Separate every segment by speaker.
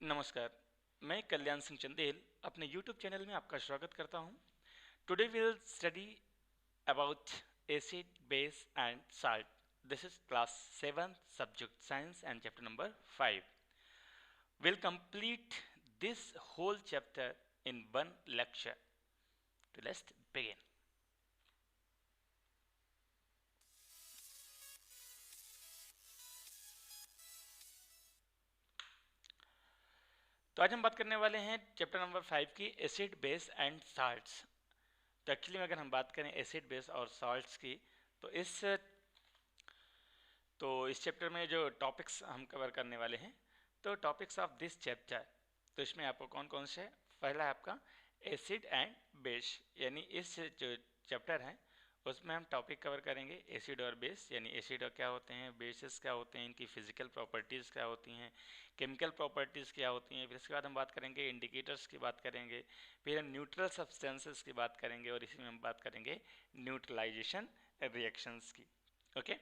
Speaker 1: नमस्कार, मैं कल्याण सिंह चंदेल अपने YouTube चैनल में आपका स्वागत करता हूं। Today we will study about acid, base and salt. This is class 7 subject science and chapter number 5। We'll complete this whole chapter in one lecture. So let's begin. तो आज हम बात करने वाले हैं चैप्टर नंबर 5 की एसिड, बेस एंड साल्ट्स। तो actually में अगर हम बात करें एसिड, बेस और सॉल्ट्स की, तो इस चैप्टर में जो टॉपिक्स हम कवर करने वाले हैं, तो टॉपिक्स ऑफ दिस चैप्टर, तो इसमें आपको कौन कौन से, पहला है आपका एसिड एंड बेस, यानी इस जो चैप्टर है उसमें हम टॉपिक कवर करेंगे एसिड और बेस, यानी एसिड क्या होते हैं, बेसिस क्या होते हैं, इनकी फिजिकल प्रॉपर्टीज़ क्या होती हैं, केमिकल प्रॉपर्टीज़ क्या होती हैं। फिर इसके बाद हम बात करेंगे इंडिकेटर्स की बात करेंगे, फिर हम न्यूट्रल सब्सटेंसेस की बात करेंगे और इसी में हम बात करेंगे न्यूट्रलाइजेशन रिएक्शंस की। ओके,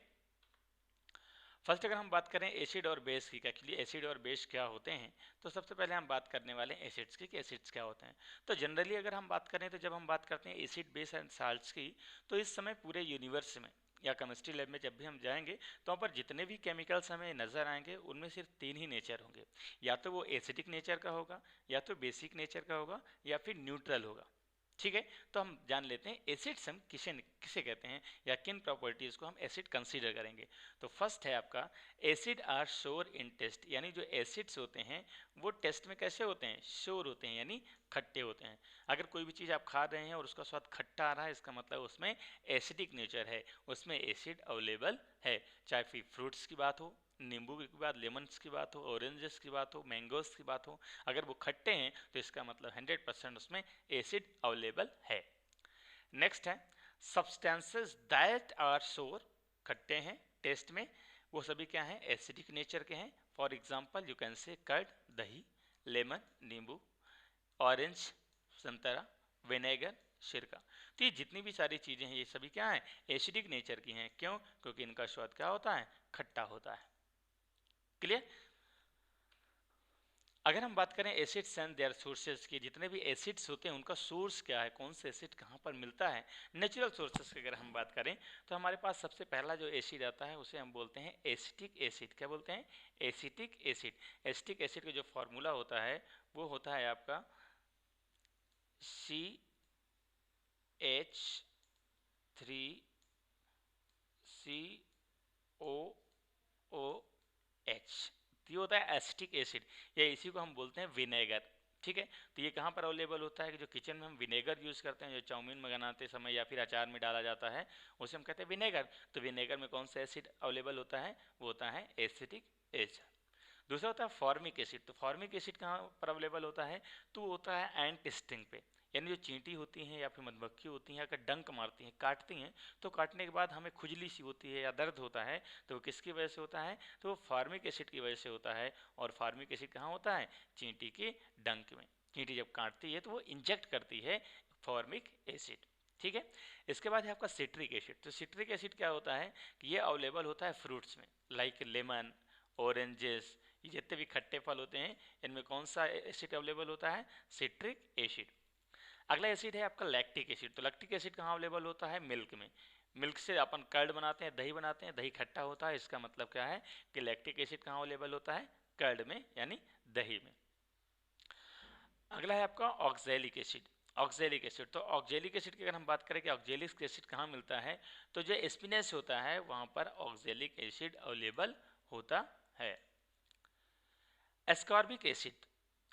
Speaker 1: फर्स्ट अगर हम बात करें एसिड और बेस की, एक्चुअली एसिड और बेस क्या होते हैं, तो सबसे पहले हम बात करने वाले हैं एसिड्स की कि एसिड्स क्या होते हैं। तो जनरली अगर हम बात करें, तो जब हम बात करते हैं एसिड, बेस एंड साल्ट्स की, तो इस समय पूरे यूनिवर्स में या केमिस्ट्री लैब में जब भी हम जाएंगे तो वहाँ पर जितने भी केमिकल्स हमें नज़र आएंगे उनमें सिर्फ 3 ही नेचर होंगे, या तो वो एसिडिक नेचर का होगा, या तो बेसिक नेचर का होगा, या फिर न्यूट्रल होगा। ठीक है, तो हम जान लेते हैं एसिड्स हम किसे कहते हैं या किन प्रॉपर्टीज़ को हम एसिड कंसीडर करेंगे। तो फर्स्ट है आपका acid are sour in taste, यानी जो एसिड्स होते हैं वो टेस्ट में कैसे होते हैं, श्योर होते हैं, यानी खट्टे होते हैं। अगर कोई भी चीज़ आप खा रहे हैं और उसका स्वाद खट्टा आ रहा है, इसका मतलब उसमें एसिडिक नेचर है, उसमें एसिड अवेलेबल है। चाहे फिर फ्रूट्स की बात हो, नींबू की बात, लेमन्स की बात हो, ऑरेंजेस की बात हो, मैंगोस की बात हो, अगर वो खट्टे हैं तो इसका मतलब 100% उसमें एसिड अवेलेबल है। नेक्स्ट है सब्सटेंसेस दैट आर श्योर, खट्टे हैं टेस्ट में, वो सभी क्या हैं, एसिडिक नेचर के हैं। For example you can say curd, दही, लेमन, नींबू, ऑरेंज, संतरा, विनेगर, सिरका। तो ये जितनी भी सारी चीज़ें हैं ये सभी क्या हैं, एसिडिक नेचर की हैं। क्यों? क्योंकि इनका स्वाद क्या होता है, खट्टा होता है। क्लियर? अगर हम बात करें एसिड्स एंड देयर सोर्सेज की, जितने भी एसिड्स होते हैं उनका सोर्स क्या है, कौन से एसिड कहाँ पर मिलता है, नेचुरल सोर्सेज की अगर हम बात करें तो हमारे पास सबसे पहला जो एसिड आता है उसे हम बोलते हैं एसिटिक एसिड। क्या बोलते हैं, एसिटिक एसिड। एसिटिक एसिड का जो फॉर्मूला होता है वो होता है आपका CH3COOH, ये होता है एसिटिक एसिड, या इसी को हम बोलते हैं विनेगर। ठीक है, तो ये कहाँ पर अवेलेबल होता है कि जो किचन में हम विनेगर यूज़ करते हैं, जो चाउमीन में बनाते समय या फिर अचार में डाला जाता है उसे हम कहते हैं विनेगर। तो विनेगर में कौन सा एसिड अवेलेबल होता है, वो होता है एसिटिक एसिड। दूसरा होता है फॉर्मिक एसिड। तो फॉर्मिक एसिड कहाँ पर अवेलेबल होता है, तो वो होता है एंट स्टिंग पे, यानी जो चींटी होती हैं या फिर मधुमक्खी होती हैं, अगर डंक मारती हैं, काटती हैं, तो काटने के बाद हमें खुजली सी होती है या दर्द होता है, तो वो किसकी वजह से होता है, तो वो फार्मिक एसिड की वजह से होता है। और फार्मिक एसिड कहाँ होता है, चींटी के डंक में। चींटी जब काटती है तो वो इंजेक्ट करती है फॉर्मिक एसिड। ठीक है, इसके बाद है आपका सिट्रिक एसिड। तो सिट्रिक एसिड क्या होता है कि ये अवेलेबल होता है फ्रूट्स में, लाइक लेमन, ऑरेंजेस, ये जितने भी खट्टे फल होते हैं इनमें कौन सा एसिड अवेलेबल होता है, सिट्रिक एसिड। अगला एसिड है आपका लैक्टिक एसिड। तो लैक्टिक एसिड कहाँ अवेलेबल होता है, मिल्क में। मिल्क से अपन कर्ड बनाते हैं, दही बनाते हैं, दही खट्टा होता है, इसका मतलब क्या है कि लैक्टिक एसिड कहाँ अवेलेबल होता है, कर्ड में, यानी दही में। अगला है आपका ऑक्जेलिक एसिड। ऑक्जेलिक एसिड, तो ऑक्जेलिक एसिड की अगर हम बात करें कि ऑक्जेलिक एसिड कहाँ मिलता है, तो जो स्पिनेस होता है वहाँ पर ऑक्जेलिक एसिड अवेलेबल होता है। एस्कॉर्बिक एसिड,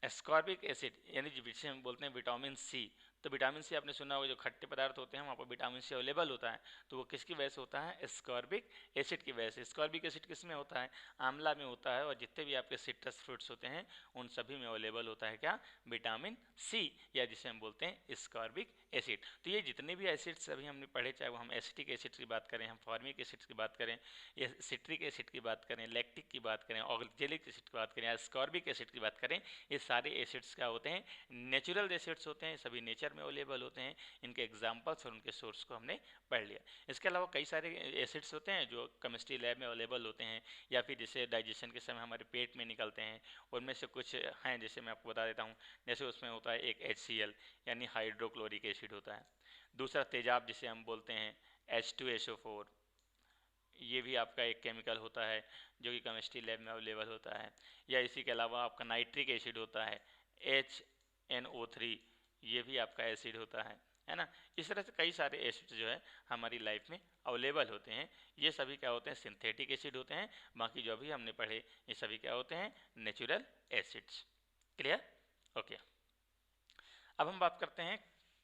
Speaker 1: एस्कॉर्बिक एसिड यानी जिसे हम बोलते हैं विटामिन सी। तो विटामिन सी आपने सुना होगा, जो खट्टे पदार्थ होते हैं वहाँ पर विटामिन सी अवेलेबल होता है, तो वो किसकी वजह से होता है, एस्कॉर्बिक एसिड की वजह से। एस्कॉर्बिक एसिड किस में होता है, आंवला में होता है, और जितने भी आपके सिट्रस फ्रूट्स होते हैं उन सभी में अवेलेबल होता है क्या, विटामिन सी, या जिसे हम बोलते हैं एस्कॉर्बिक एसिड। तो ये जितने भी एसिड्स अभी हमने पढ़े, चाहे वो हम एसिटिक एसिड की बात करें, हम फॉर्मिक एसिड की बात करें, या सिट्रिक एसिड की बात करें, लैक्टिक की बात करें, ऑक्जेलिक एसिड की बात करें, या एस्कॉर्बिक एसिड की बात करें, ये सारे एसिड्स क्या होते हैं, नेचुरल एसिड्स होते हैं, सभी नेचर नेचर में अवेलेबल होते हैं, इनके एग्जाम्पल्स और उनके सोर्स को हमने पढ़ लिया। इसके अलावा कई सारे एसिड्स होते हैं जो केमिस्ट्री लैब में अवेलेबल होते हैं या फिर जैसे डाइजेशन के समय हमारे पेट में निकलते हैं, उनमें से कुछ हैं जैसे मैं आपको बता देता हूँ। जैसे उसमें होता है एक HCl यानी हाइड्रोक्लोरिक एसिड होता है, दूसरा तेजाब जिसे हम बोलते हैं H2SO4, ये भी आपका एक केमिकल होता है जो कि केमिस्ट्री लैब में अवेलेबल होता है। या इसी के अलावा आपका नाइट्रिक एसिड होता है HNO3, ये भी आपका एसिड होता है ना। इस तरह से कई सारे एसिड जो है हमारी लाइफ में अवेलेबल होते हैं। ये सभी क्या होते हैं, सिंथेटिक एसिड होते हैं। बाकी जो भी हमने पढ़े ये सभी क्या होते हैं, नेचुरल एसिड्स। क्लियर? ओके। अब हम बात करते हैं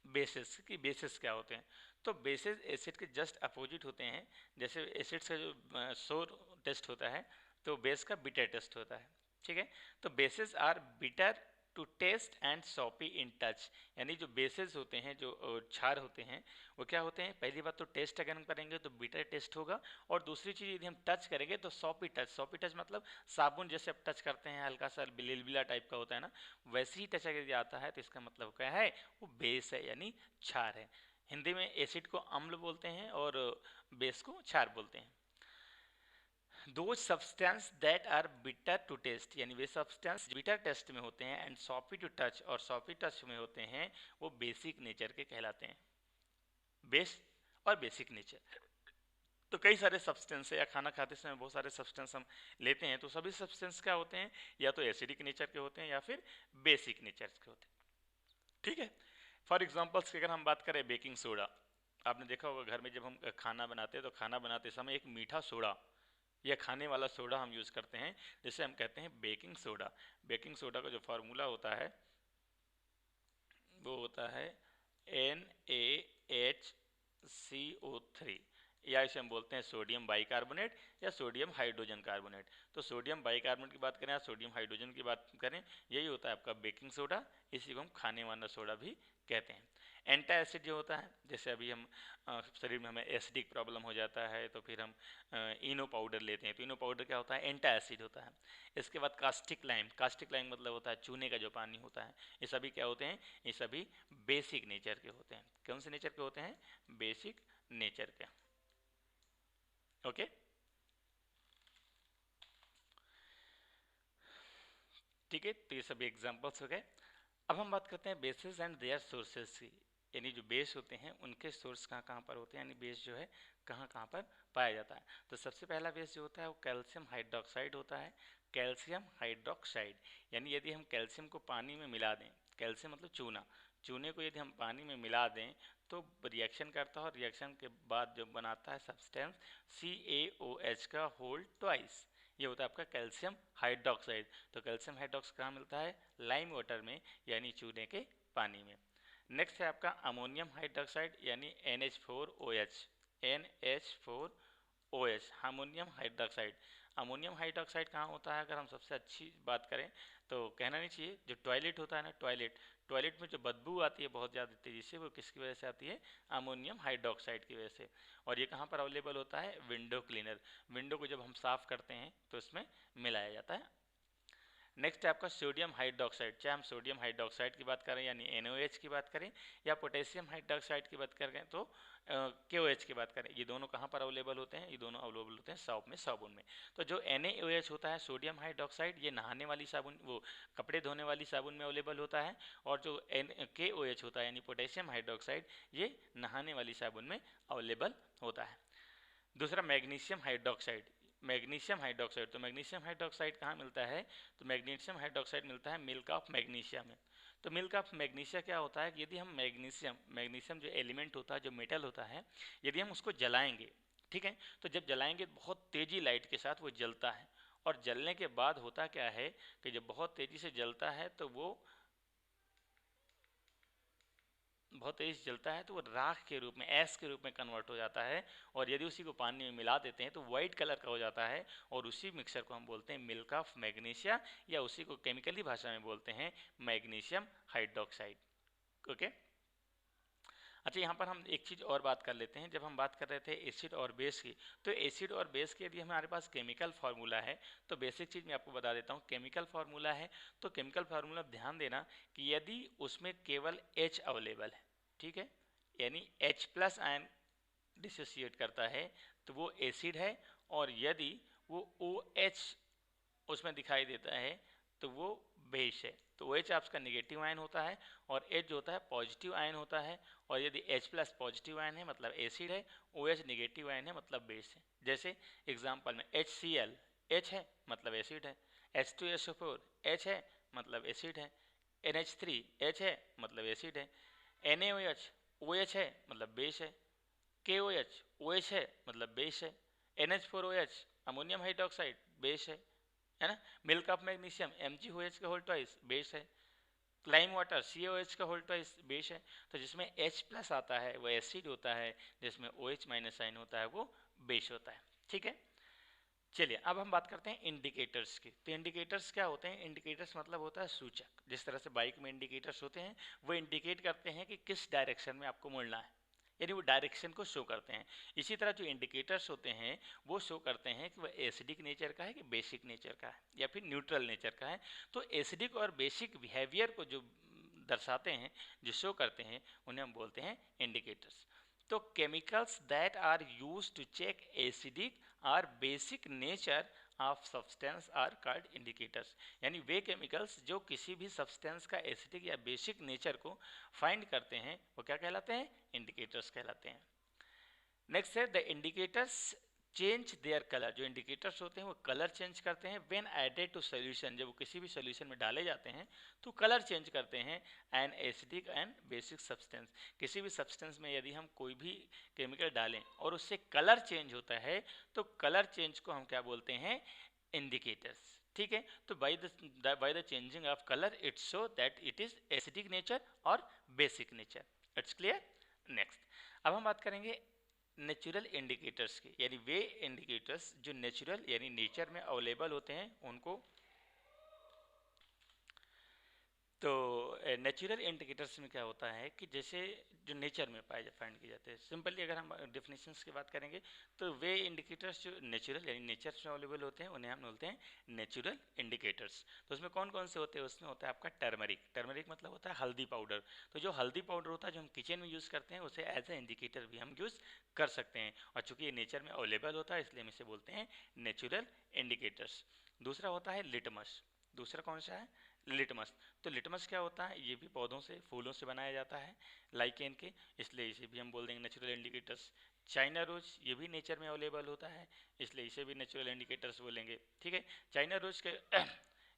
Speaker 1: बेसिस की, बेसिस क्या होते हैं। तो बेसिस एसिड के जस्ट अपोजिट होते हैं। जैसे एसिड का जो सोर टेस्ट होता है तो बेस का बिटर टेस्ट होता है, ठीक है। तो bases are bitter to taste and soapy in touch, यानी जो बेसिस होते हैं, जो क्षार होते हैं, वो क्या होते हैं, पहली बात तो टेस्ट अगर हम करेंगे तो बिटर टेस्ट होगा, और दूसरी चीज़ यदि हम टच करेंगे तो सॉपी टच। सॉपी टच मतलब साबुन जैसे आप टच करते हैं हल्का सा बिलबिला टाइप का होता है ना, वैसे ही टच अगर आता है तो इसका मतलब क्या है, वो बेस है यानी क्षार है। हिंदी में एसिड को अम्ल बोलते हैं और बेस को क्षार बोलते हैं। Those substance that are bitter to taste, यानी वे सब्सटेंस बिटर टेस्ट में होते हैं एंड सॉफी टू टच और सॉफी टच में होते हैं, वो बेसिक नेचर के कहलाते हैं। बेस और बेसिक नेचर। तो कई सारे सब्सटेंस है, या खाना खाते समय बहुत सारे सब्सटेंस हम लेते हैं, तो सभी सब्सटेंस क्या होते हैं, या तो एसिडिक नेचर के होते हैं या फिर बेसिक नेचर के होते हैं, ठीक है। फॉर एग्जाम्पल्स की अगर हम बात करें, बेकिंग सोडा, आपने देखा होगा घर में जब हम खाना बनाते हैं तो खाना बनाते समय एक मीठा सोडा या खाने वाला सोडा हम यूज़ करते हैं, जिसे हम कहते हैं बेकिंग सोडा। बेकिंग सोडा का जो फार्मूला होता है वो होता है NaHCO3, या इसे हम बोलते हैं सोडियम बाइकार्बोनेट या सोडियम हाइड्रोजन कार्बोनेट। तो सोडियम बाइकार्बोनेट की बात करें या सोडियम हाइड्रोजन की बात करें, यही होता है आपका बेकिंग सोडा, इसी को हम खाने वाला सोडा भी कहते हैं। एंटा एसिड जो होता है, जैसे अभी हम शरीर में हमें एसिडिक प्रॉब्लम हो जाता है तो फिर हम इनो पाउडर लेते हैं, तो इनो पाउडर क्या होता है, एंटा एसिड होता है। इसके बाद कास्टिक लाइम, कास्टिक लाइम मतलब होता है चूने का जो पानी होता है। ये सभी क्या होते हैं, ये सभी बेसिक नेचर के होते हैं। कौन से नेचर के होते हैं, बेसिक नेचर के। ओके, ठीक है। तो ये सभी एग्जांपल्स हो गए। अब हम बात करते हैं बेसिस एंड देयर सोर्सेस की, यानी जो बेस होते हैं उनके सोर्स कहाँ कहाँ पर होते हैं, यानी बेस जो है कहाँ कहाँ पर पाया जाता है। तो सबसे पहला बेस जो होता है वो कैल्शियम हाइड्रोक्साइड होता है। कैल्शियम हाइड्रोक्साइड, यानी यदि हम कैल्शियम को पानी में मिला दें, कैल्शियम मतलब चूना, चूने को यदि हम पानी में मिला दें तो रिएक्शन करता है, और रिएक्शन के बाद जो बनाता है सब्सटेंस CaOH का होल ट्वाइस, ये होता है आपका कैल्शियम हाइड्रोक्साइड। तो कैल्शियम हाइड्रोक्स कहाँ मिलता है, लाइम वाटर में, यानी चूने के पानी में। नेक्स्ट है आपका अमोनियम हाइड्रोक्साइड यानी NH4OH, NH4OH ammonium hydroxide. Ammonium hydroxide कहाँ होता है, अगर हम सबसे अच्छी बात करें तो कहना नहीं चाहिए, जो टॉयलेट होता है ना, टॉयलेट, टॉयलेट में जो बदबू आती है बहुत ज़्यादा तेज़ी से, वो किसकी वजह से आती है, अमोनियम हाइड्रोक्साइड की वजह से। और ये कहाँ पर अवेलेबल होता है, विंडो क्लीनर, विंडो को जब हम साफ़ करते हैं तो इसमें मिलाया जाता है। नेक्स्ट है आपका सोडियम हाइड्रोक्साइड, चाहे हम सोडियम हाइड्रोक्साइड की बात करें यानी NaOH की बात करें, या पोटेशियम हाइड्रोक्साइड की बात करें तो KOH की बात करें, ये दोनों कहाँ पर अवेलेबल होते हैं, ये दोनों अवेलेबल होते हैं सॉप में, साबुन में। तो जो NaOH होता है सोडियम हाइड्रोक्साइड, ये नहाने वाली साबुन, वो कपड़े धोने वाली साबुन में अवेलेबल होता है, और जो KOH होता है यानी पोटेशियम हाइड्रोक्साइड, ये नहाने वाली साबुन में अवेलेबल होता है। दूसरा मैग्नीशियम हाइड्रोक्साइड, मैग्नीशियम हाइड्रोक्साइड, तो मैग्नीशियम हाइड्रोक्साइड कहाँ मिलता है, तो मैग्नीशियम हाइड्रोक्साइड मिलता है मिल्क ऑफ मैग्नीशिया में। तो मिल्क ऑफ मैग्नीशिया क्या होता है कि यदि हम मैग्नीशियम, मैग्नीशियम जो एलिमेंट होता है, जो मेटल होता है, यदि हम उसको जलाएंगे, ठीक है, तो जब जलाएंगे बहुत तेजी लाइट के साथ वो जलता है, और जलने के बाद होता क्या है कि जब बहुत तेजी से जलता है तो वो बहुत तेज जलता है तो वो राख के रूप में, ऐश के रूप में कन्वर्ट हो जाता है, और यदि उसी को पानी में मिला देते हैं तो वाइट कलर का हो जाता है, और उसी मिक्सर को हम बोलते हैं मिल्क ऑफ मैग्नीशिया, या उसी को केमिकली भाषा में बोलते हैं मैग्नीशियम हाइड्रोक्साइड। ओके, अच्छा, यहाँ पर हम एक चीज़ और बात कर लेते हैं। जब हम बात कर रहे थे एसिड और बेस की, तो एसिड और बेस के यदि हमारे पास केमिकल फार्मूला है तो बेसिक चीज़ मैं आपको बता देता हूँ। केमिकल फार्मूला है तो केमिकल फार्मूला ध्यान देना कि यदि उसमें केवल H अवेलेबल है, ठीक है, यानी H प्लस आयन डिसोसिएट करता है तो वो एसिड है, और यदि वो OH उसमें दिखाई देता है तो वो बेस है। तो OH आपका नेगेटिव आयन होता है और H जो होता है पॉजिटिव आयन होता है, और यदि H प्लस पॉजिटिव आयन है मतलब एसिड है, OH नेगेटिव आयन है मतलब बेस है। जैसे एग्जांपल में HCl H है मतलब एसिड है, H2SO4 H है मतलब एसिड है, NH3 H है मतलब एसिड है, NaOH OH है मतलब बेस है, KOH OH है मतलब बेस है, NH4OH अमोनियम हाइड्रोक्साइड बेस है ना, मिल्क ऑफ मैग्नीशियम MgOH का होल ट्वाइस बेस है, लाइम वाटर CaOH का होल ट्वाइस बेस है। तो जिसमें H प्लस आता है वो एसिड होता है, जिसमें OH माइनस आयन होता है वो बेस होता है। ठीक है, चलिए अब हम बात करते हैं इंडिकेटर्स की। तो इंडिकेटर्स क्या होते हैं? इंडिकेटर्स मतलब होता है सूचक। जिस तरह से बाइक में इंडिकेटर्स होते हैं वो इंडिकेट करते हैं कि किस डायरेक्शन में आपको मुड़ना है, यानी वो डायरेक्शन को शो करते हैं। इसी तरह जो इंडिकेटर्स होते हैं वो शो करते हैं कि वह एसिडिक नेचर का है कि बेसिक नेचर का है या फिर न्यूट्रल नेचर का है। तो एसिडिक और बेसिक बिहेवियर को जो दर्शाते हैं, जो शो करते हैं, उन्हें हम बोलते हैं इंडिकेटर्स। तो chemicals that are used to check acidic और basic nature of substance are called indicators. यानी वे केमिकल्स जो किसी भी सब्सटेंस का एसिडिक या बेसिक नेचर को फाइंड करते हैं वो क्या कहलाते हैं? इंडिकेटर्स कहलाते हैं। नेक्स्ट है the indicators change their colour. जो इंडिकेटर्स होते हैं वो कलर चेंज करते हैं व्हेन एडेड टू सोल्यूशन। जब वो किसी भी सोल्यूशन में डाले जाते हैं तो कलर चेंज करते हैं an acidic and basic substance. किसी भी सब्सटेंस में यदि हम कोई भी केमिकल डालें और उससे कलर चेंज होता है तो कलर चेंज को हम क्या बोलते हैं? इंडिकेटर्स। ठीक है, तो by the changing of colour it show that it is acidic nature और basic nature. It's clear. Next, अब हम बात करेंगे नेचुरल इंडिकेटर्स की, यानी वे इंडिकेटर्स जो नेचुरल यानी नेचर में अवेलेबल होते हैं उनको। तो नेचुरल इंडिकेटर्स में क्या होता है कि जैसे जो नेचर में पाए फाइंड किए जाते हैं, सिंपली अगर हम डेफिनेशंस की बात करेंगे तो वे इंडिकेटर्स जो नेचुरल यानी नेचर में अवेलेबल होते हैं उन्हें हम बोलते हैं नेचुरल इंडिकेटर्स। तो उसमें कौन कौन से होते हैं? उसमें होता है आपका टर्मरिक। टर्मरिक मतलब होता है हल्दी पाउडर। तो जो हल्दी पाउडर होता है जो हम किचन में यूज़ करते हैं उसे एज ए इंडिकेटर भी हम यूज़ कर सकते हैं, और चूंकि ये नेचर में अवेलेबल होता है इसलिए हम इसे बोलते हैं नेचुरल इंडिकेटर्स। दूसरा होता है लिटमस। दूसरा कौन सा है? लिटमस। तो लिटमस क्या होता है? ये भी पौधों से फूलों से बनाया जाता है लाइकेन के, इसलिए इसे भी हम बोल देंगे नेचुरल इंडिकेटर्स। चाइना रोज ये भी नेचर में अवेलेबल होता है इसलिए इसे भी नेचुरल इंडिकेटर्स बोलेंगे। ठीक है, चाइना रोज के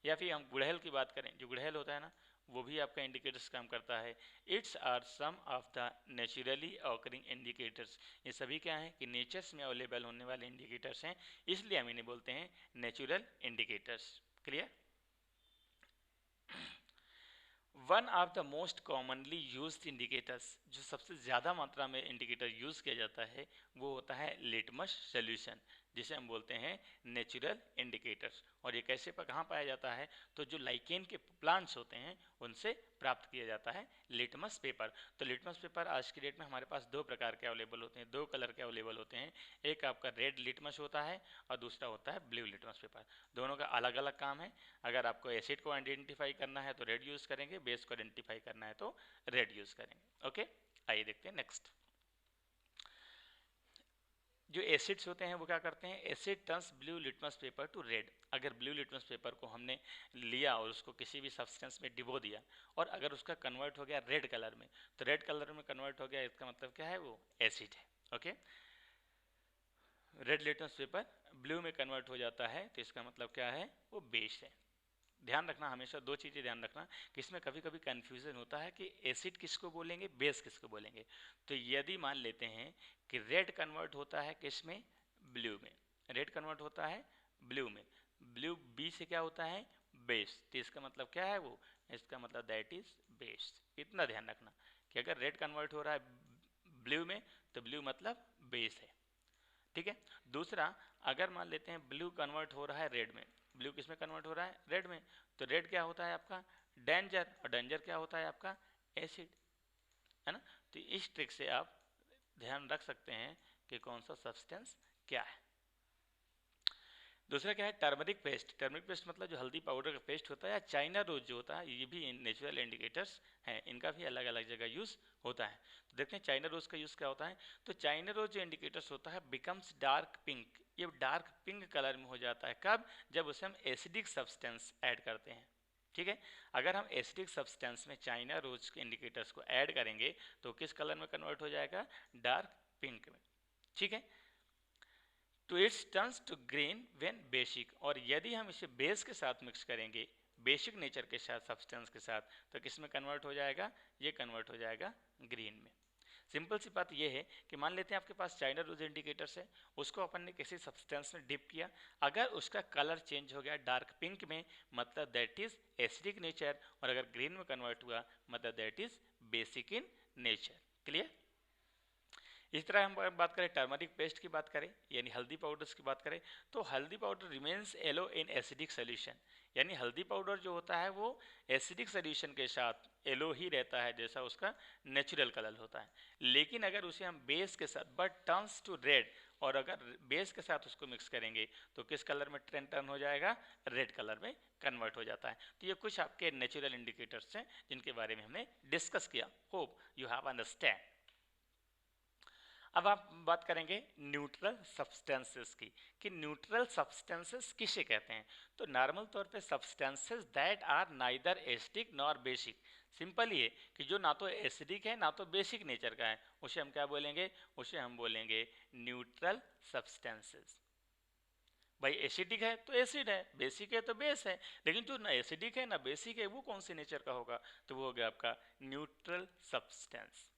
Speaker 1: या फिर हम गुड़हल की बात करें, जो गुड़हल होता है ना वो भी आपका इंडिकेटर्स काम करता है। Its are some of the naturally occurring indicators. ये सभी क्या हैं कि नेचर्स में अवेलेबल होने वाले इंडिकेटर्स हैं, इसलिए हम इन्हें बोलते हैं natural indicators. Clear. One of the most commonly used indicators, जो सबसे ज़्यादा मात्रा में इंडिकेटर यूज़ किया जाता है वो होता है लिटमस सॉल्यूशन, जिसे हम बोलते हैं नेचुरल इंडिकेटर्स। और ये कैसे कहाँ पाया जाता है? तो जो लाइकेन के प्लांट्स होते हैं उनसे प्राप्त किया जाता है लिटमस पेपर। तो लिटमस पेपर आज की डेट में हमारे पास दो प्रकार के अवेलेबल होते हैं, दो कलर के अवेलेबल होते हैं। एक आपका रेड लिटमस होता है और दूसरा होता है ब्लू लिटमस पेपर। दोनों का अलग अलग काम है। अगर आपको एसिड को आइडेंटिफाई करना है तो रेड यूज़ करेंगे, बेस को आइडेंटिफाई करना है तो रेड यूज़ करेंगे। ओके, आइए देखते हैं नेक्स्ट। जो एसिड्स होते हैं वो क्या करते हैं? Asset turns blue litmus paper two red. अगर ब्लू लिटमस पेपर को हमने लिया और उसको किसी भी सब्सटेंस में डिबो दिया और अगर उसका कन्वर्ट हो गया रेड कलर में, तो रेड कलर में कन्वर्ट हो गया, इसका मतलब क्या है? वो एसिड है। Okay, red litmus paper blue में कन्वर्ट हो जाता है तो इसका मतलब क्या है? वो बेस है। ध्यान रखना, हमेशा दो चीज़ें ध्यान रखना कि इसमें कभी कभी कन्फ्यूज़न होता है कि एसिड किसको बोलेंगे, बेस किसको बोलेंगे। तो यदि मान लेते हैं कि रेड कन्वर्ट होता है किस में? ब्लू में। रेड कन्वर्ट होता है ब्लू में, ब्लू बी से क्या होता है? बेस। तो इसका मतलब क्या है? वो इसका मतलब दैट इज बेस। इतना ध्यान रखना कि अगर रेड कन्वर्ट हो रहा है ब्लू में तो ब्लू मतलब बेस है। ठीक है, दूसरा अगर मान लेते हैं ब्लू कन्वर्ट हो रहा है रेड में, ब्लू किस में कन्वर्ट हो रहा है? रेड में। तो रेड क्या होता है आपका? डेंजर, और डेंजर क्या होता है आपका? एसिड, है ना। तो इस ट्रिक से आप ध्यान रख सकते हैं कि कौन सा सब्सटेंस क्या है। दूसरा क्या है, टर्मरिक पेस्ट। टर्मरिक पेस्ट मतलब जो हल्दी पाउडर का पेस्ट होता है, या चाइना रोज जो होता है, ये भी नेचुरल इंडिकेटर्स हैं, इनका भी अलग अलग जगह यूज़ होता है। तो देखते हैं चाइना रोज का यूज़ क्या होता है। तो चाइना रोज जो इंडिकेटर्स होता है बिकम्स डार्क पिंक, ये डार्क पिंक कलर में हो जाता है। कब? जब उसे हम एसिडिक सब्सटेंस ऐड करते हैं। ठीक है, अगर हम एसिडिक सब्सटेंस में चाइना रोज के इंडिकेटर्स को ऐड करेंगे तो किस कलर में कन्वर्ट हो जाएगा? डार्क पिंक में। ठीक है, तो its turns to green when basic, और यदि हम इसे बेस के साथ मिक्स करेंगे, बेसिक नेचर के साथ, सब्सटेंस के साथ, तो किस में कन्वर्ट हो जाएगा? ये कन्वर्ट हो जाएगा ग्रीन में। सिंपल सी बात ये है कि मान लेते हैं आपके पास चाइना रोज इंडिकेटर्स है, उसको अपन ने किसी सब्सटेंस में डिप किया, अगर उसका कलर चेंज हो गया डार्क पिंक में, मतलब दैट इज एसिडिक नेचर, और अगर ग्रीन में कन्वर्ट हुआ मतलब that is basic in nature. Clear? इस तरह हम बात करें टर्मरिक पेस्ट की बात करें, यानी हल्दी पाउडर्स की बात करें, तो हल्दी powder remains yellow in acidic solution, यानी हल्दी पाउडर जो होता है वो एसिडिक सोल्यूशन के साथ येलो ही रहता है, जैसा उसका नेचुरल कलर होता है। लेकिन अगर उसे हम बेस के साथ, बट टर्न्स टू रेड, और अगर बेस के साथ उसको मिक्स करेंगे तो किस कलर में टर्न हो जाएगा? रेड कलर में कन्वर्ट हो जाता है। तो ये कुछ आपके नेचुरल इंडिकेटर्स हैं जिनके बारे में हमने डिस्कस किया। Hope you have understand. अब आप बात करेंगे न्यूट्रल सब्सटेंसेस की, कि न्यूट्रल सब्सटेंसेस किसे कहते हैं। तो नॉर्मल तौर पे substances that are neither acidic nor basic, simple ये कि जो ना तो एसिडिक है ना तो बेसिक नेचर का है, उसे हम क्या बोलेंगे? उसे हम बोलेंगे न्यूट्रल सब्सटेंसेस। भाई एसिडिक है तो एसिड है, बेसिक है तो बेस है, लेकिन जो ना एसिडिक है ना बेसिक है वो कौन सी नेचर का होगा? तो वो हो गया आपका neutral substance.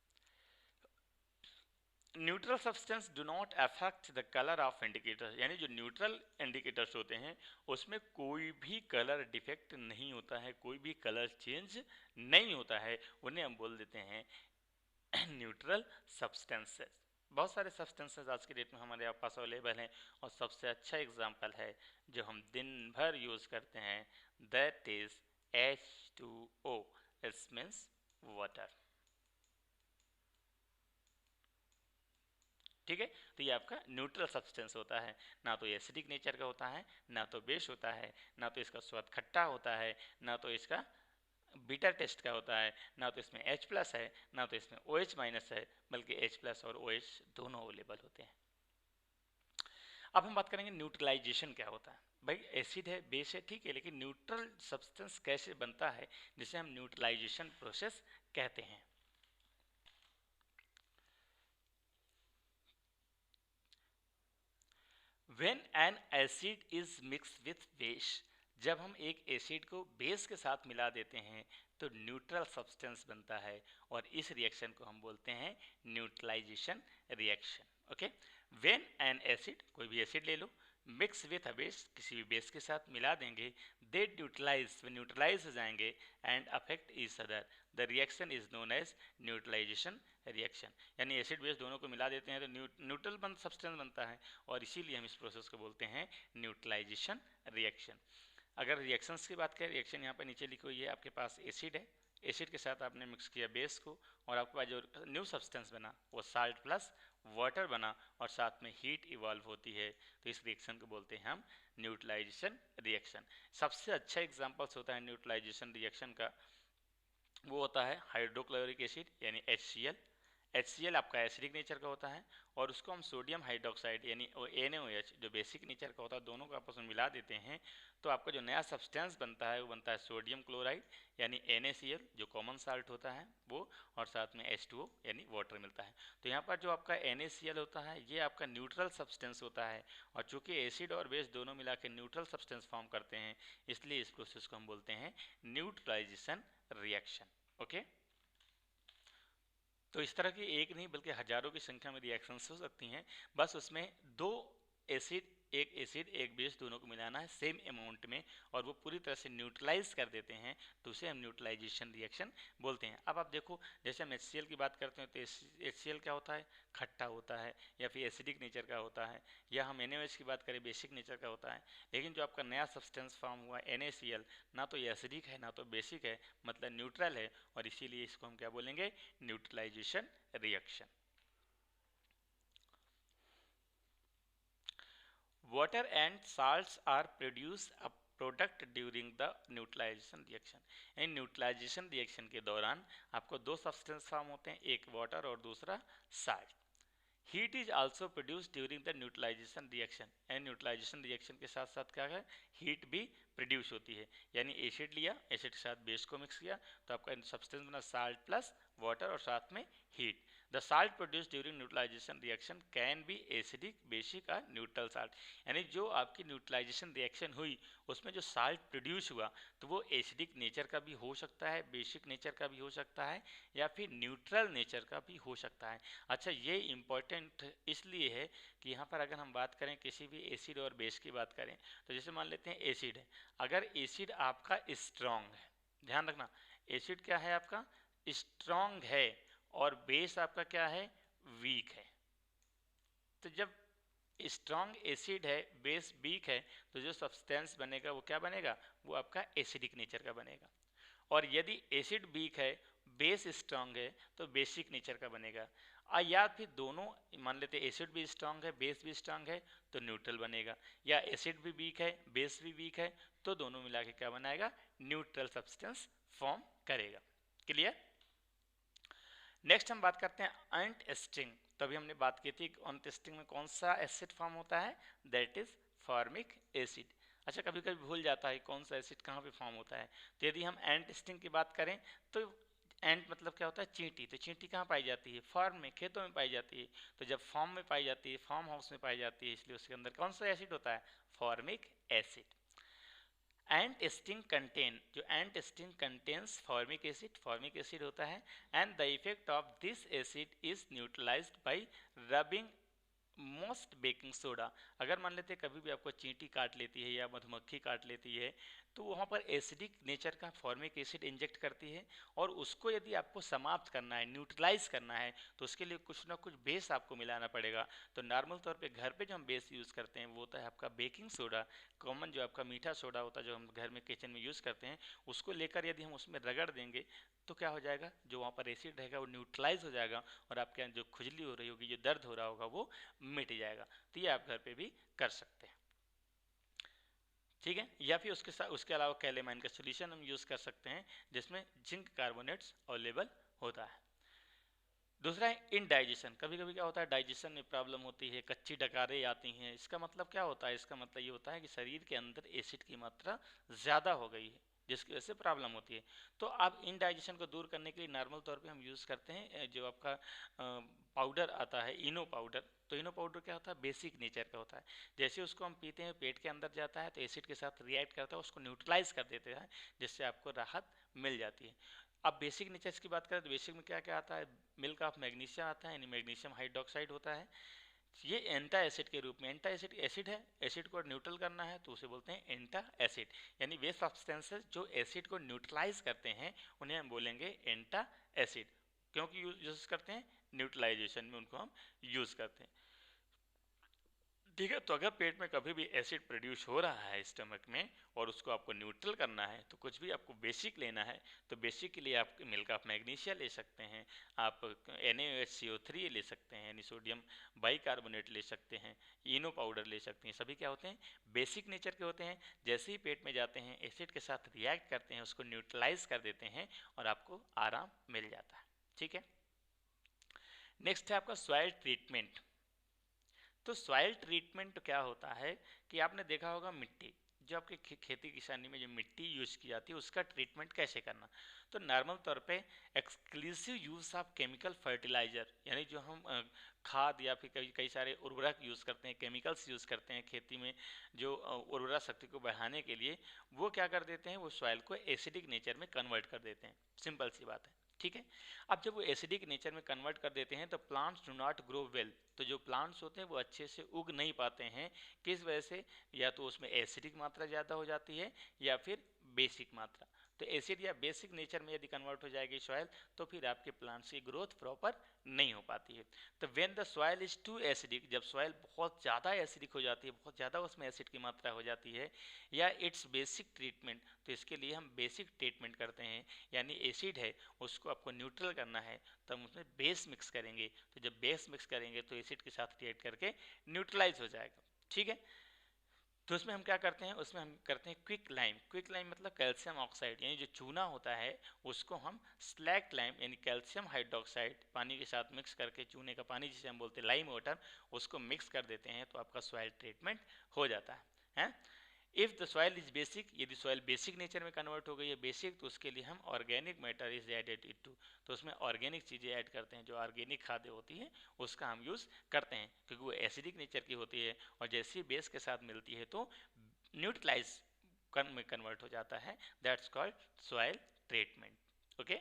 Speaker 1: Neutral substance do not affect the colour of indicators, यानी जो न्यूट्रल इंडिकेटर्स होते हैं उसमें कोई भी कलर डिफेक्ट नहीं होता है, कोई भी कलर चेंज नहीं होता है, उन्हें हम बोल देते हैं न्यूट्रल सब्सटेंसेस। बहुत सारे सब्सटेंसेस आज की डेट में हमारे पास अवेलेबल हैं, और सबसे अच्छा एग्जांपल है जो हम दिन भर यूज़ करते हैं, that is H2O, it's means water. ठीक है, तो ये आपका न्यूट्रल सब्सटेंस होता है, ना तो एसिडिक नेचर का होता है, ना तो बेस होता है, ना तो इसका स्वाद खट्टा होता है, ना तो इसका बीटा टेस्ट का होता है, ना तो इसमें H प्लस है, ना तो इसमें OH माइनस है, बल्कि H प्लस और OH दोनों अवेलेबल होते हैं। अब हम बात करेंगे न्यूट्रलाइजेशन क्या होता है। भाई एसिड है, बेस है, ठीक है, लेकिन न्यूट्रल सब्सटेंस कैसे बनता है, जिसे हम न्यूट्रलाइजेशन प्रोसेस कहते हैं। When an acid is mixed with base, जब हम एक एसिड को बेस के साथ मिला देते हैं तो न्यूट्रल सब्सटेंस बनता है, और इस रिएक्शन को हम बोलते हैं neutralisation reaction. Okay, when an acid, कोई भी एसिड ले लो, मिक्स विथ अ बेस, किसी भी बेस के साथ मिला देंगे, दे न्यूट्रलाइज, वे न्यूट्रलाइज हो जाएंगे, and affect each other, the reaction is known as neutralisation reaction. यानी एसिड बेस दोनों को मिला देते हैं तो न्यूट्रल सब्सटेंस बनता है, और इसीलिए हम इस प्रोसेस को बोलते हैं न्यूट्रलाइजेशन रिएक्शन। अगर रिएक्शंस की बात करें, रिएक्शन यहाँ पर नीचे लिखी हुई है, आपके पास एसिड है, एसिड के साथ आपने मिक्स किया बेस को, और आपके पास जो न्यू सब्सटेंस बना वो साल्ट प्लस वाटर बना, और साथ में हीट इवॉल्व होती है, तो इस रिएक्शन को बोलते हैं हम न्यूट्रलाइजेशन रिएक्शन। सबसे अच्छा एग्जाम्पल्स होता है न्यूट्रलाइजेशन रिएक्शन का, वो होता है हाइड्रोक्लोरिक एसिड यानी HCl। HCl आपका एसिडिक नेचर का होता है, और उसको हम सोडियम हाइड्रोक्साइड यानी NaOH जो बेसिक नेचर का होता है, दोनों को आपस में मिला देते हैं, तो आपका जो नया सब्सटेंस बनता है वो बनता है सोडियम क्लोराइड यानी NaCl जो कॉमन साल्ट होता है वो, और साथ में H2O यानी वाटर मिलता है। तो यहाँ पर जो आपका NaCl होता है ये आपका न्यूट्रल सब्सटेंस होता है, और चूँकि एसिड और बेस दोनों मिला के न्यूट्रल सब्सटेंस फॉर्म करते हैं, इसलिए इस प्रोसेस को हम बोलते हैं न्यूट्रलाइजेशन रिएक्शन। ओके, तो इस तरह की एक नहीं बल्कि हजारों की संख्या में रिएक्शंस हो सकती हैं, बस उसमें दो एसिड एक एसिड एक बेस दोनों को मिलाना है सेम अमाउंट में और वो पूरी तरह से न्यूट्रलाइज कर देते हैं तो उसे हम न्यूट्रलाइजेशन रिएक्शन बोलते हैं। अब आप देखो जैसे हम HCl की बात करते हैं तो HCl क्या होता है, खट्टा होता है या फिर एसिडिक नेचर का होता है, या हम NaOH की बात करें बेसिक नेचर का होता है। लेकिन जो आपका नया सब्सटेंस फॉर्म हुआ NaCl ना तो ये एसिडिक है ना तो बेसिक है, मतलब न्यूट्रल है, और इसीलिए इसको हम क्या बोलेंगे, neutralisation reaction. Water and salts are produced a product during the neutralization reaction। यानी न्यूट्रलाइजेशन रिएक्शन के दौरान आपको दो सब्सटेंस फॉर्म होते हैं, एक वाटर और दूसरा salt. Heat is also produce during the neutralisation reaction. And neutralisation reaction के साथ साथ क्या है, हीट भी प्रोड्यूस होती है। यानी एसिड लिया, एसिड के साथ बेस को मिक्स किया तो आपका सब्सटेंस बना साल्ट प्लस वाटर और साथ में heat. The salt produce during neutralisation reaction can be acidic basic और न्यूट्रल साल्ट। यानी जो आपकी न्यूट्रलाइजेशन रिएक्शन हुई उसमें जो साल्ट प्रोड्यूस हुआ तो वो एसिडिक नेचर का भी हो सकता है, बेसिक नेचर का भी हो सकता है, या फिर न्यूट्रल नेचर का भी हो सकता है। अच्छा, ये इम्पोर्टेंट इसलिए है कि यहाँ पर अगर हम बात करें किसी भी एसिड और बेस की बात करें तो जैसे मान लेते हैं एसिड है, अगर एसिड आपका स्ट्रॉन्ग है, ध्यान रखना एसिड क्या है आपका स्ट्रॉन्ग है और बेस आपका क्या है वीक है, तो जब स्ट्रॉन्ग एसिड है बेस वीक है तो जो सब्सटेंस बनेगा वो क्या बनेगा, वो आपका एसिडिक नेचर का बनेगा। और यदि एसिड वीक है बेस स्ट्रांग है तो बेसिक नेचर का बनेगा। या फिर दोनों मान लेते हैं एसिड भी स्ट्रांग है बेस भी स्ट्रांग है तो न्यूट्रल बनेगा, या एसिड भी वीक है बेस भी वीक है तो दोनों मिला के क्या बनाएगा, न्यूट्रल सब्सटेंस फॉर्म करेगा। क्लियर। नेक्स्ट हम बात करते हैं एंट एस्टिंग। तो अभी हमने बात की थी ऑन टेस्टिंग में कौन सा एसिड फॉर्म होता है, दैट इज फॉर्मिक एसिड। अच्छा, कभी कभी भूल जाता है कौन सा एसिड कहाँ पे फॉर्म होता है। तो यदि हम एंट टेस्टिंग की बात करें तो एंट मतलब क्या होता है, चींटी। तो चींटी कहाँ पाई जाती है, फार्म में, खेतों में पाई जाती है। तो जब फार्म में पाई जाती है, फार्म हाउस में पाई जाती है, इसलिए उसके अंदर कौन सा एसिड होता है, फॉर्मिक एसिड। एंट स्टिंग कंटेन, जो एंट स्टिंग कंटेन्स फॉर्मिक एसिड होता है। And the effect of this acid is neutralised bye rubbing most baking soda. अगर मान लेते हैं कभी भी आपको चींटी काट लेती है या मधुमक्खी काट लेती है तो वहाँ पर एसिडिक नेचर का फॉर्मिक एसिड इंजेक्ट करती है, और उसको यदि आपको समाप्त करना है, न्यूट्रलाइज करना है, तो उसके लिए कुछ ना कुछ बेस आपको मिलाना पड़ेगा। तो नॉर्मल तौर पे घर पे जो हम बेस यूज़ करते हैं वो होता है आपका बेकिंग सोडा, कॉमन जो आपका मीठा सोडा होता है जो हम घर में किचन में यूज़ करते हैं, उसको लेकर यदि हम उसमें रगड़ देंगे तो क्या हो जाएगा, जो वहाँ पर एसिड रहेगा वो न्यूट्रलाइज हो जाएगा और आपके यहाँ जो खुजली हो रही होगी, जो दर्द हो रहा होगा वो मिट जाएगा। तो ये आप घर पे भी कर सकते हैं, ठीक है। या फिर उसके साथ उसके अलावा कैलेमाइन का सोल्यूशन हम यूज़ कर सकते हैं जिसमें जिंक कार्बोनेट्स अवेलेबल होता है। दूसरा है इनडाइजेशन। कभी कभी क्या होता है डाइजेशन में प्रॉब्लम होती है, कच्ची डकारें आती हैं। इसका मतलब क्या होता है, इसका मतलब ये होता है कि शरीर के अंदर एसिड की मात्रा ज़्यादा हो गई है जिसकी वजह से प्रॉब्लम होती है। तो आप इनडाइजेशन को दूर करने के लिए नॉर्मल तौर पे हम यूज़ करते हैं जो आपका पाउडर आता है इनो पाउडर। तो इनो पाउडर क्या होता है, बेसिक नेचर का होता है। जैसे उसको हम पीते हैं पेट के अंदर जाता है तो एसिड के साथ रिएक्ट करता है, उसको न्यूट्रलाइज कर देते हैं जिससे आपको राहत मिल जाती है। अब बेसिक नेचर्स की बात करें तो बेसिक में क्या क्या आता है, मिल्क ऑफ मैग्नीशियम आता है, यानी मैग्नीशियम हाइड्रोक्साइड होता है। ये एंटा एसिड के रूप में, एंटा एसिड एसिड है, एसिड को न्यूट्रल करना है तो उसे बोलते हैं एंटा एसिड। यानी वे सब्सटेंसेस जो एसिड को न्यूट्रलाइज करते हैं उन्हें हम बोलेंगे एंटा एसिड। क्योंकि यूज करते हैं न्यूट्रलाइजेशन में, उनको हम यूज करते हैं, ठीक है। तो अगर पेट में कभी भी एसिड प्रोड्यूस हो रहा है स्टमक में और उसको आपको न्यूट्रल करना है तो कुछ भी आपको बेसिक लेना है, तो बेसिक के लिए आप मिल्क ऑफ मैग्नीशिया ले सकते हैं, आप NaOHCO3 ले सकते हैं, यानी सोडियम बाइकार्बोनेट ले सकते हैं, इनो पाउडर ले सकते हैं। सभी क्या होते हैं, बेसिक नेचर के होते हैं। जैसे ही पेट में जाते हैं एसिड के साथ रिएक्ट करते हैं, उसको न्यूट्रलाइज कर देते हैं और आपको आराम मिल जाता है, ठीक है। नेक्स्ट है आपका सॉइल ट्रीटमेंट। तो सॉइल ट्रीटमेंट क्या होता है कि आपने देखा होगा मिट्टी, जो आपके खेती किसानी में जो मिट्टी यूज की जाती है उसका ट्रीटमेंट कैसे करना। तो नॉर्मल तौर पे exclusive use of chemical fertiliser, यानी जो हम खाद या फिर कई कई सारे उर्वरक यूज़ करते हैं, केमिकल्स यूज़ करते हैं खेती में जो उर्वरक शक्ति को बढ़ाने के लिए, वो क्या कर देते हैं, वो सॉइल को एसिडिक नेचर में कन्वर्ट कर देते हैं। सिंपल सी बात है। ठीक है। अब जब वो एसिडिक नेचर में कन्वर्ट कर देते हैं तो plants do not grow well, तो जो प्लांट्स होते हैं वो अच्छे से उग नहीं पाते हैं। किस वजह से? या तो उसमें एसिडिक मात्रा ज़्यादा हो जाती है या फिर बेसिक मात्रा। तो एसिड या बेसिक नेचर में यदि कन्वर्ट हो जाएगी सॉइल तो फिर आपके प्लांट्स की ग्रोथ प्रॉपर नहीं हो पाती है। तो when the soil is too acidic, जब सॉइल बहुत ज़्यादा एसिडिक हो जाती है, बहुत ज़्यादा उसमें एसिड की मात्रा हो जाती है, या इट्स बेसिक ट्रीटमेंट, तो इसके लिए हम बेसिक ट्रीटमेंट करते हैं। यानी एसिड है उसको आपको न्यूट्रल करना है तो हम उसमें बेस मिक्स करेंगे। तो जब बेस मिक्स करेंगे तो एसिड के साथ रिएक्ट करके न्यूट्रलाइज हो जाएगा। ठीक है। तो उसमें हम क्या करते हैं, उसमें हम करते हैं क्विक लाइम। क्विक लाइम मतलब कैल्शियम ऑक्साइड, यानी जो चूना होता है उसको हम स्लैक लाइम यानी कैल्शियम हाइड्रोक्साइड पानी के साथ मिक्स करके, चूने का पानी जिसे हम बोलते हैं लाइम वाटर, उसको मिक्स कर देते हैं तो आपका सॉइल ट्रीटमेंट हो जाता है। If the soil is basic, यदि सॉइल बेसिक नेचर में कन्वर्ट हो गई है बेसिक, तो उसके लिए हम organic matter is added it to, तो उसमें ऑर्गेनिक चीज़ें ऐड करते हैं, जो ऑर्गेनिक खाद्य होती है उसका हम यूज़ करते हैं, क्योंकि वो एसिडिक नेचर की होती है और जैसे ही बेस के साथ मिलती है तो न्यूट्रलाइज में कन्वर्ट हो जाता है। That's called soil treatment. Okay.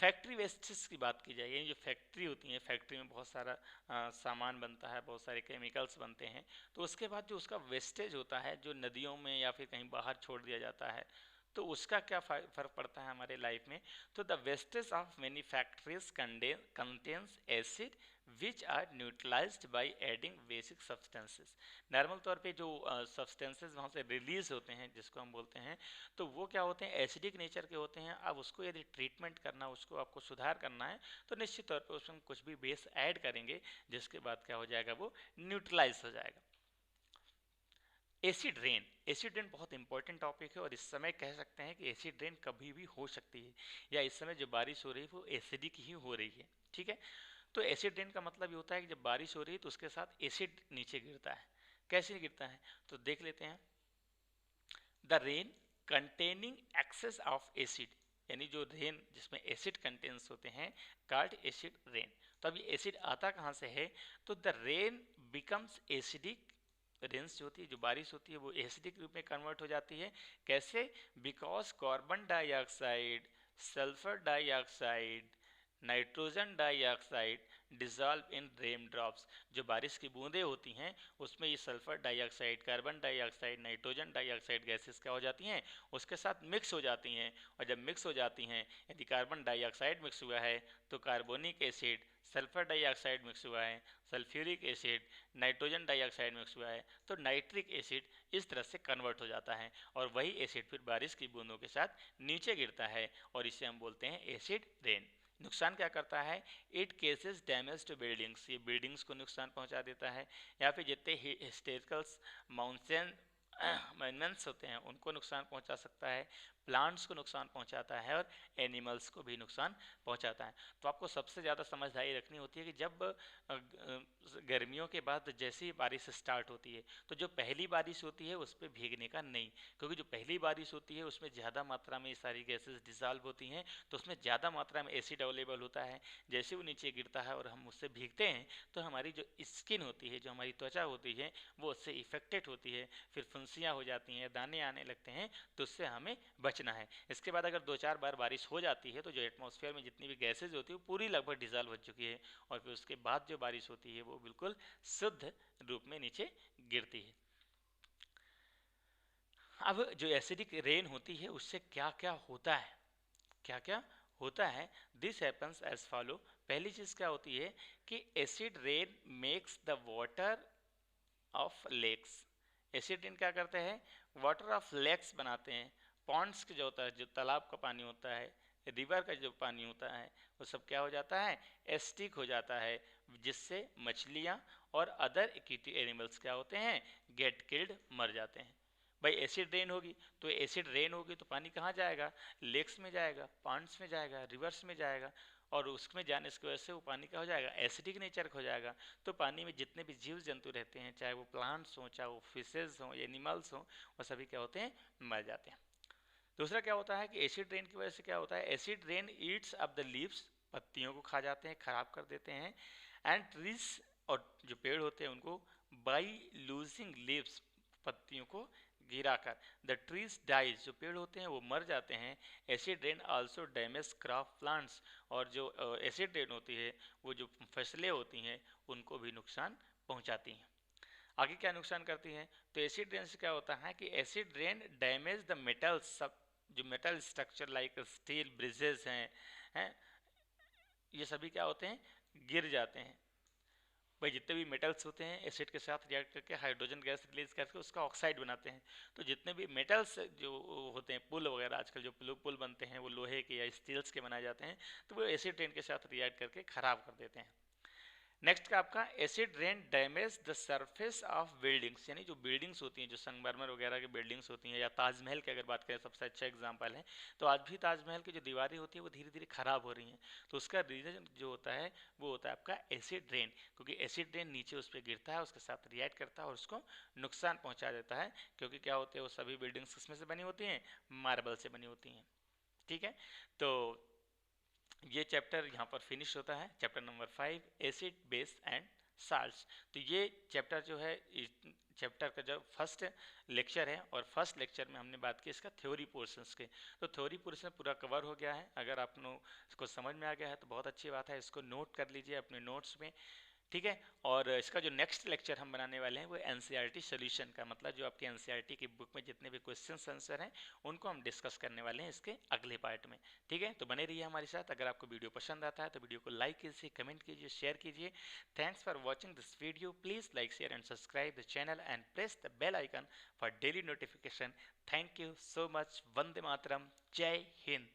Speaker 1: Factory wastage की बात की जाए, यानी जो फैक्ट्री होती है, फैक्ट्री में बहुत सारा सामान बनता है, बहुत सारे केमिकल्स बनते हैं, तो उसके बाद जो उसका वेस्टेज होता है जो नदियों में या फिर कहीं बाहर छोड़ दिया जाता है, तो उसका क्या फ़र्क पड़ता है हमारे लाइफ में। तो the wastage of many factories contains acid which are neutralised by adding basic substances. Normal तौर पे जो सब्सटेंसेस वहाँ से रिलीज होते हैं जिसको हम बोलते हैं, तो वो क्या होते हैं, एसिडिक नेचर के होते हैं। अब उसको यदि ट्रीटमेंट करना, उसको आपको सुधार करना है तो निश्चित तौर पे उसमें कुछ भी बेस ऐड करेंगे, जिसके बाद क्या हो जाएगा, वो न्यूट्रलाइज हो जाएगा। एसिड रेन, एसिड रेन बहुत इंपॉर्टेंट टॉपिक है और इस समय कह सकते हैं कि एसिड रेन कभी भी हो सकती है, या इस समय जो बारिश हो रही है वो एसिडिक ही हो रही है। ठीक है। तो एसिड रेन का मतलब ये होता है कि जब बारिश हो रही है तो उसके साथ एसिड नीचे गिरता है। कैसे गिरता है तो देख लेते हैं। The rain containing excess of acid, यानी जो रेन जिसमें एसिड कंटेंस होते हैं, कॉल्ड एसिड रेन। तो अभी एसिड आता कहाँ से है, तो the rain becomes acidic, rains जो होती है, जो बारिश होती है वो एसिडिक रूप में कन्वर्ट हो जाती है। कैसे? Because carbon dioxide, sulphur dioxide, nitrogen dioxide dissolve in rain drops. जो बारिश की बूंदें होती हैं उसमें ये sulphur dioxide, carbon dioxide, nitrogen dioxide gases क्या हो जाती हैं, उसके साथ मिक्स हो जाती हैं। और जब मिक्स हो जाती हैं, यदि कार्बन डाइऑक्साइड मिक्स हुआ है तो carbonic acid, sulphur dioxide mix हुआ है sulphuric acid, nitrogen dioxide mix हुआ है तो नाइट्रिक एसिड, इस तरह से कन्वर्ट हो जाता है। और वही एसिड फिर बारिश की बूंदों के साथ नीचे गिरता है और इसे हम बोलते हैं एसिड रेन। नुकसान क्या करता है, it cases damage to buildings, ये बिल्डिंग्स को नुकसान पहुंचा देता है, या फिर जितने हिस्टेरिकल्स माउंटेन मोन्यूमेंट्स होते हैं उनको नुकसान पहुंचा सकता है, प्लांट्स को नुकसान पहुंचाता है और एनिमल्स को भी नुकसान पहुंचाता है। तो आपको सबसे ज़्यादा समझदारी रखनी होती है कि जब गर्मियों के बाद जैसे ही बारिश स्टार्ट होती है तो जो पहली बारिश होती है उस पर भीगने का नहीं, क्योंकि जो पहली बारिश होती है उसमें ज़्यादा मात्रा में ये सारी गैसेस डिजॉल्व होती हैं तो उसमें ज़्यादा मात्रा में एसिड अवेलेबल होता है। जैसे वो नीचे गिरता है और हम उससे भीगते हैं तो हमारी जो स्किन होती है, जो हमारी त्वचा होती है, वो उससे इफेक्टेड होती है, फिर फुंसियाँ हो जाती हैं, दाने आने लगते हैं, तो उससे हमें बचना है। इसके बाद अगर 2-4 बार बारिश हो जाती है तो जो एटमॉस्फेयर में जितनी भी गैसेज होती है वो पूरी लगभग डिजॉल्व हो चुकी है और फिर उसके बाद जो बारिश होती है वो बिल्कुल शुद्ध रूप में नीचे गिरती है। अब जो एसिडिक रेन होती है उससे क्या क्या होता है, क्या क्या होता है, दिस हैपन्स एज फॉलो। पहली चीज़ क्या होती है कि acid rain makes the water of lakes, acid rain क्या करते हैं, वाटर ऑफ लेक्स बनाते हैं। पॉन्ड्स के जो होता है, जो तालाब का पानी होता है, रिवर का जो पानी होता है, वो सब क्या हो जाता है, एसिडिक हो जाता है, जिससे मछलियाँ और अदर एक्टिव एनिमल्स क्या होते हैं, गेट किल्ड, मर जाते हैं। भाई एसिड रेन होगी तो एसिड रेन होगी तो पानी कहाँ जाएगा, लेक्स में जाएगा, पॉन्ड्स में जाएगा, रिवर्स में जाएगा, और उसमें जाने की वजह से वो पानी क्या हो जाएगा, एसिडिक नेचर का हो जाएगा। तो पानी में जितने भी जीव जंतु रहते हैं, चाहे वो प्लांट्स हों, चाहे वो फिशेज हों, एनिमल्स हों, वो सभी क्या होते हैं, मर जाते हैं। दूसरा क्या होता है कि एसिड रेन की वजह से क्या होता है, acid rain Yeats up the leaves, पत्तियों को खा जाते हैं, खराब कर देते हैं, एंड ट्रीज, और जो पेड़ होते हैं उनको, बाई लूजिंग लीव्स, पत्तियों को गिराकर। द ट्रीज डाइज, जो पेड़ होते हैं वो मर जाते हैं। Acid rain also damage crop plants, और जो एसिड रेन होती है वो जो फसलें होती हैं उनको भी नुकसान पहुंचाती हैं। आगे क्या नुकसान करती हैं? तो एसिड रेन से क्या होता है कि acid rain damage the metals, सब जो metal structure like steel bridges हैं, ये सभी क्या होते हैं? गिर जाते हैं। भाई जितने भी मेटल्स होते हैं एसिड के साथ रिएक्ट करके हाइड्रोजन गैस रिलीज करके उसका ऑक्साइड बनाते हैं। तो जितने भी मेटल्स जो होते हैं, पुल वगैरह आजकल जो पुल बनते हैं वो लोहे के या स्टील्स के बनाए जाते हैं, तो वो एसिड रेन के साथ रिएक्ट करके खराब कर देते हैं। नेक्स्ट का आपका acid rain damage the surface of buildings, यानी जो बिल्डिंग्स होती हैं, जो संगमरमर वगैरह की बिल्डिंग्स होती हैं, या ताजमहल की अगर बात करें सबसे अच्छा एग्जांपल है, तो आज भी ताजमहल की जो दीवारें होती है वो धीरे धीरे खराब हो रही हैं। तो उसका रीजन जो होता है वो होता है आपका एसिड रेन, क्योंकि एसिड रेन नीचे उस पर गिरता है, उसके साथ रिएक्ट करता है और उसको नुकसान पहुंचा देता है। क्योंकि क्या होते हैं वो सभी बिल्डिंग्स किसमें से बनी होती हैं? मार्बल से बनी होती हैं। ठीक है, तो ये चैप्टर यहाँ पर फिनिश होता है, chapter number 5 acid base and salts. तो ये चैप्टर जो है, इस चैप्टर का जो फर्स्ट लेक्चर है, और फर्स्ट लेक्चर में हमने बात की इसका थ्योरी पोर्शंस के। तो थ्योरी पोर्शन पूरा कवर हो गया है। अगर आप इसको समझ में आ गया है तो बहुत अच्छी बात है, इसको नोट कर लीजिए अपने नोट्स में। ठीक है, और इसका जो नेक्स्ट लेक्चर हम बनाने वाले हैं वो एनसीईआरटी सॉल्यूशन का, मतलब जो आपके एनसीईआरटी की बुक में जितने भी क्वेश्चंस आंसर हैं उनको हम डिस्कस करने वाले हैं इसके अगले पार्ट में। ठीक है, तो बने रहिए हमारे साथ। अगर आपको वीडियो पसंद आता है तो वीडियो को लाइक कीजिए, कमेंट कीजिए, शेयर कीजिए। Thanks for watching this video. Please like, share and subscribe the channel and press the bell icon for daily notification. Thank you so much. वंदे मातरम। जय हिंद।